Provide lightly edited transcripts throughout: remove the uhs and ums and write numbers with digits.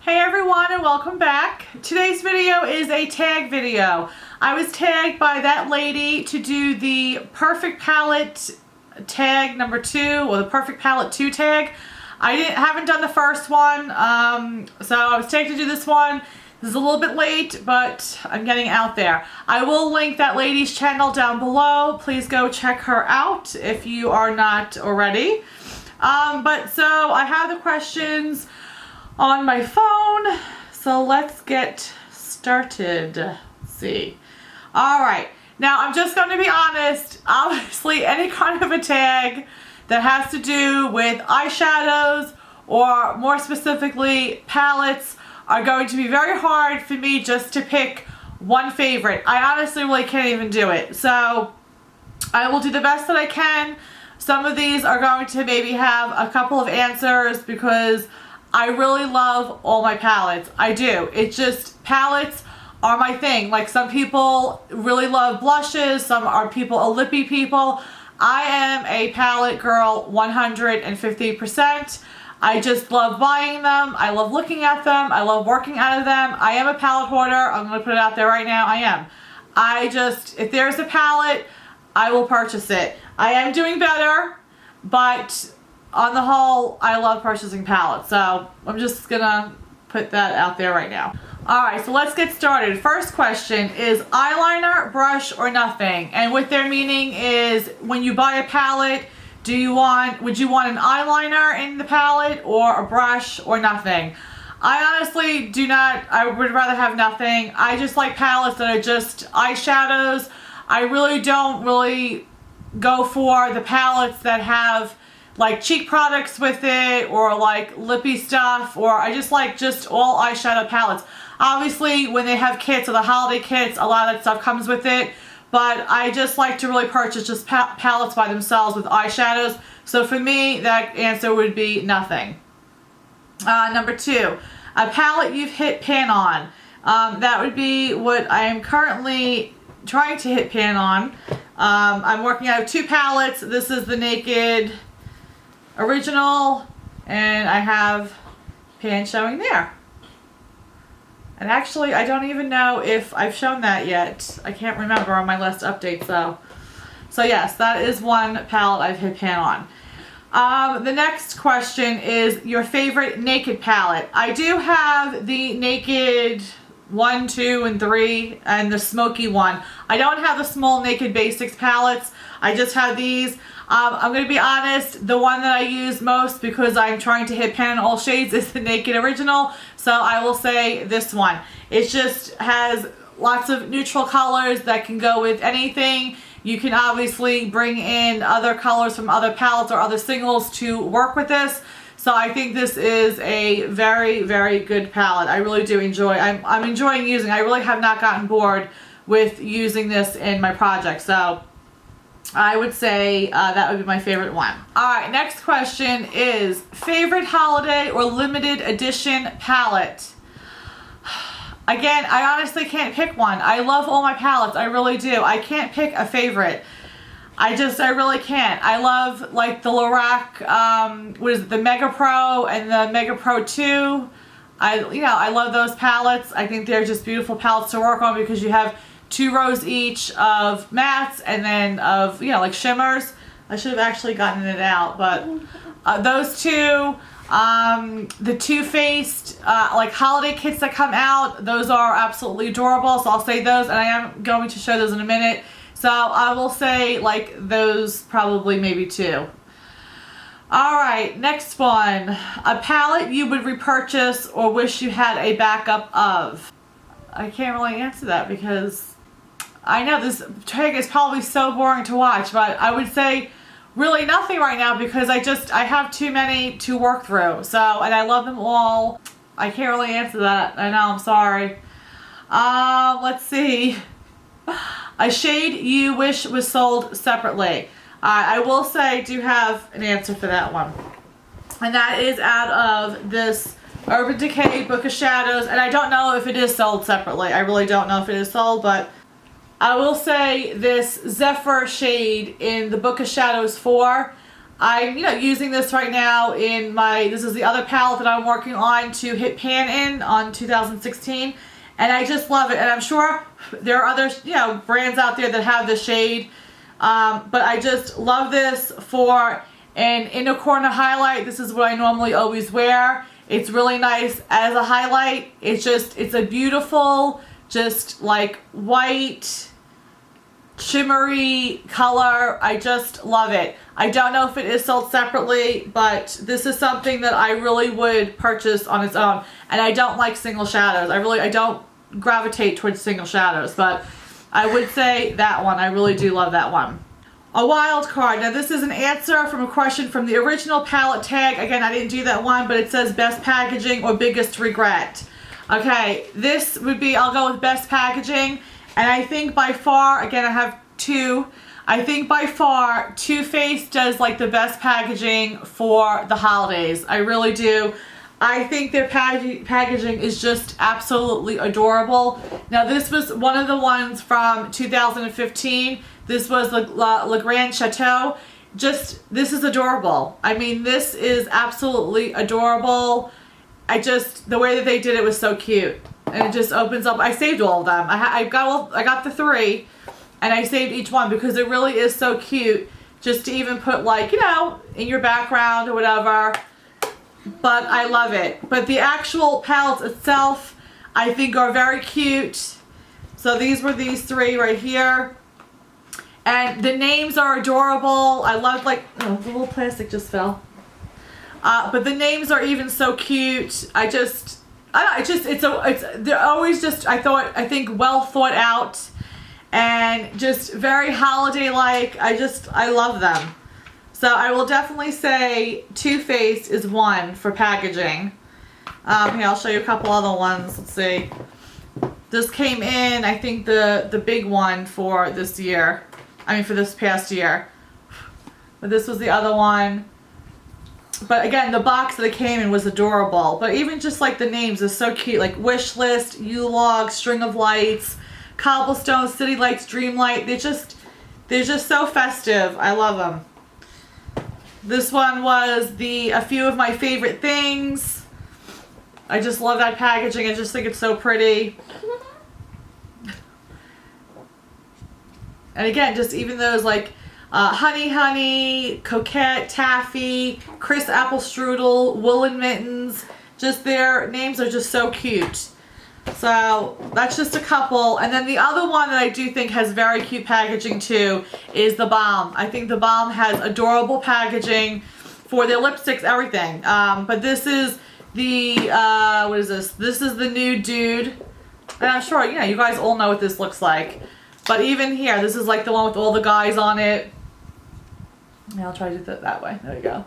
Hey everyone, and welcome back. Today's video is a tag video. I was tagged by that lady to do the Perfect Palette tag number 2, or the Perfect Palette 2 tag. I haven't done the first one, so I was tagged to do this one. This is a little bit late, but I'm getting out there. I will link that lady's channel down below. Please go check her out if you are not already. So I have the questions on my phone, so let's get started. Let's see. Alright, now I'm just going to be honest, obviously any kind of a tag that has to do with eyeshadows, or more specifically palettes, are going to be very hard for me just to pick one favorite. I honestly really can't even do it, so I will do the best that I can. Some of these are going to maybe have a couple of answers because I really love all my palettes. I do. It's just palettes are my thing. Like, some people really love blushes. Some are lippy people. I am a palette girl 150%. I just love buying them. I love looking at them. I love working out of them. I am a palette hoarder. I'm going to put it out there right now. I am. If there's a palette, I will purchase it. I am doing better, but on the whole, I love purchasing palettes, so I'm just gonna put that out there right now. Alright, so let's get started. First question is eyeliner, brush, or nothing? And what their meaning is, when you buy a palette, would you want an eyeliner in the palette, or a brush, or nothing? I honestly do not. I would rather have nothing. I just like palettes that are just eyeshadows. I really don't go for the palettes that have like cheek products with it, or like lippy stuff, or I just like all eyeshadow palettes. Obviously when they have kits, or the holiday kits, a lot of that stuff comes with it, but I just like to really purchase just palettes by themselves with eyeshadows. So for me, that answer would be nothing. Number 2, a palette you've hit pan on. That would be what I am currently trying to hit pan on. I'm working out of 2 palettes. This is the Naked Original, and I have pan showing there. And actually, I don't even know if I've shown that yet. I can't remember on my last update, so yes, that is one palette I've hit pan on. The next question is your favorite Naked palette. I do have the Naked 1, 2, and 3, and the smoky one. I don't have the small Naked Basics palettes. I just have these. I'm going to be honest, the one that I use most, because I'm trying to hit pan in all shades, is the Naked Original. So I will say this one. It just has lots of neutral colors that can go with anything. You can obviously bring in other colors from other palettes or other singles to work with this. So I think this is a very, very good palette. I really do enjoy. I'm enjoying using. I really have not gotten bored with using this in my project. So I would say that would be my favorite one. Alright, next question is favorite holiday or limited edition palette. Again, I honestly can't pick one. I love all my palettes. I really do. I can't pick a favorite. I really can't. I love like the Lorac, the Mega Pro and the Mega Pro 2. I love those palettes. I think they're just beautiful palettes to work on because you have 2 rows each of mattes and then of, like shimmers. I should have actually gotten it out, but those 2, the Too Faced, like holiday kits that come out, those are absolutely adorable, so I'll say those, and I am going to show those in a minute. So I will say like those probably maybe 2. Alright, next one. A palette you would repurchase or wish you had a backup of. I can't really answer that because I know this tag is probably so boring to watch, but I would say really nothing right now because I have too many to work through. So, and I love them all. I can't really answer that. I know, I'm sorry. Let's see. A shade you wish was sold separately. I will say I do have an answer for that one. And that is out of this Urban Decay Book of Shadows. And I don't know if it is sold separately. I really don't know if it is sold, but I will say this Zephyr shade in the Book of Shadows 4. I'm, using this right now in this is the other palette that I'm working on to hit pan in on 2016. And I just love it. And I'm sure there are other, brands out there that have the shade. But I just love this for an inner corner highlight. This is what I normally always wear. It's really nice as a highlight. It's a beautiful, just like white, shimmery color. I just love it. I don't know if it is sold separately, but this is something that I really would purchase on its own. And I don't like single shadows. I don't gravitate towards single shadows, but I would say that one. I really do love that one. A wild card. Now this is an answer from a question from the original palette tag. Again, I didn't do that one, but it says best packaging or biggest regret. Okay, this would be, I'll go with best packaging. And I think by far, again, I have two. I think by far Too Faced does like the best packaging for the holidays. I really do. I think their packaging is just absolutely adorable. Now this was one of the ones from 2015. This was Le Grand Chateau. This is adorable. I mean, this is absolutely adorable. The way that they did it was so cute. And it just opens up. I saved all of them. I got the 3, and I saved each one because it really is so cute. Just to even put like, in your background or whatever. But I love it. But the actual palettes itself, I think are very cute. So these were these 3 right here. And the names are adorable. I love the little plastic just fell. But the names are even so cute. They're always just, I think well thought out and just very holiday like. I love them. So I will definitely say Too Faced is 1 for packaging. Here, I'll show you a couple other ones. Let's see. This came in, I think the big one for this year. For this past year. But this was the other one. But again, the box that it came in was adorable. But even just like the names are so cute. Like Wish List, U-Log, String of Lights, Cobblestone, City Lights, Dreamlight. They're just so festive. I love them. This one was a few of my favorite things. I just love that packaging. I just think it's so pretty. And again, just even those like Honey Honey, Coquette, Taffy, Chris Apple Strudel, Woolen Mittens. Just their names are just so cute. So that's just a couple. And then the other one that I do think has very cute packaging too is the Balm. I think the Balm has adorable packaging for their lipsticks, everything. But this is the, what is this? This is the Nude Dude. And I'm sure, you guys all know what this looks like. But even here, this is like the one with all the guys on it. Yeah, I'll try to do it that way. There we go.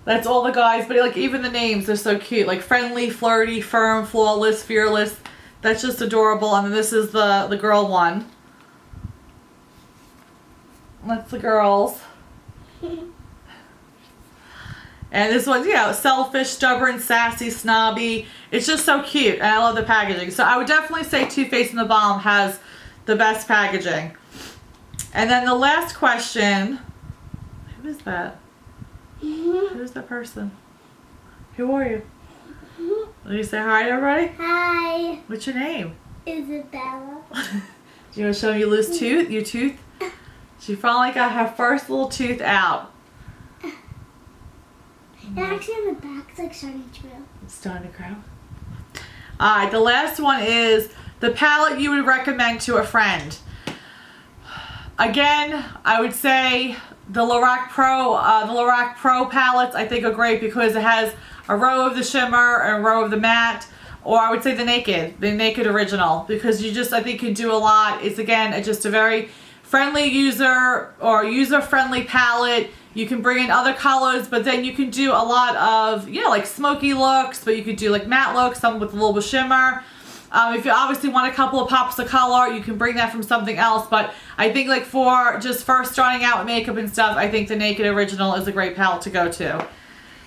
That's all the guys, but like even the names, they're so cute. Like Friendly, Flirty, Firm, Flawless, Fearless. That's just adorable. And then this is the girl one. That's the girls. And this one's, selfish, stubborn, sassy, snobby. It's just so cute. And I love the packaging. So I would definitely say Too Faced and the Balm has the best packaging. And then the last question, who is that? Who's the person? Who are you? Will you say hi to everybody? Hi. What's your name? Isabella. Do you want to show me your loose tooth? Your tooth? She finally got her first little tooth out. And actually on the back, it's like starting to grow. It's starting to grow. Alright, the last one is the palette you would recommend to a friend. Again, I would say the Lorac Pro palettes I think are great because it has a row of the shimmer and a row of the matte. Or I would say the Naked Original, because I think can do a lot. It's again just a very friendly user-friendly palette. You can bring in other colors, but then you can do a lot of, like smoky looks, but you could do like matte looks, some with a little bit of shimmer. If you obviously want a couple of pops of color, you can bring that from something else. But I think like for just first starting out with makeup and stuff, I think the Naked Original is a great palette to go to.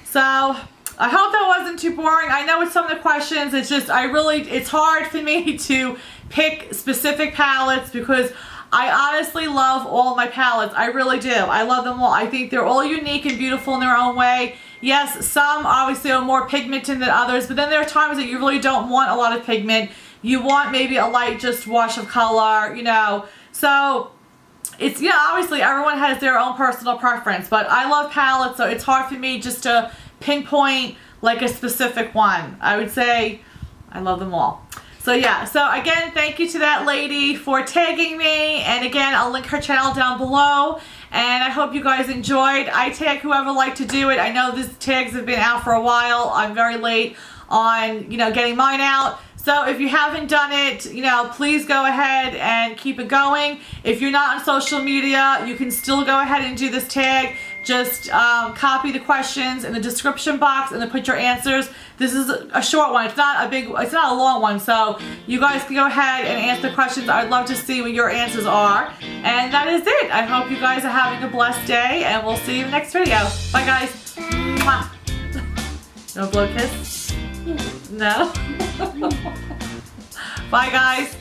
So I hope that wasn't too boring. I know with some of the questions, it's hard for me to pick specific palettes because I honestly love all my palettes. I really do. I love them all. I think they're all unique and beautiful in their own way. Yes, some obviously are more pigmented than others, but then there are times that you really don't want a lot of pigment. You want maybe a light just wash of color, you know. So it's, yeah, obviously everyone has their own personal preference, but I love palettes, so it's hard for me just to pinpoint like a specific one. I would say I love them all. So yeah, so again, thank you to that lady for tagging me, and again, I'll link her channel down below, and I hope you guys enjoyed. I tag whoever liked to do it. I know these tags have been out for a while. I'm very late on, you know, getting mine out. So if you haven't done it, you know, please go ahead and keep it going. If you're not on social media, you can still go ahead and do this tag. Just copy the questions in the description box and then put your answers. This is a short one. It's not a long one. So you guys can go ahead and answer the questions. I'd love to see what your answers are. And that is it. I hope you guys are having a blessed day, and we'll see you in the next video. Bye, guys. Mwah. You want to blow a kiss? No? Bye, guys.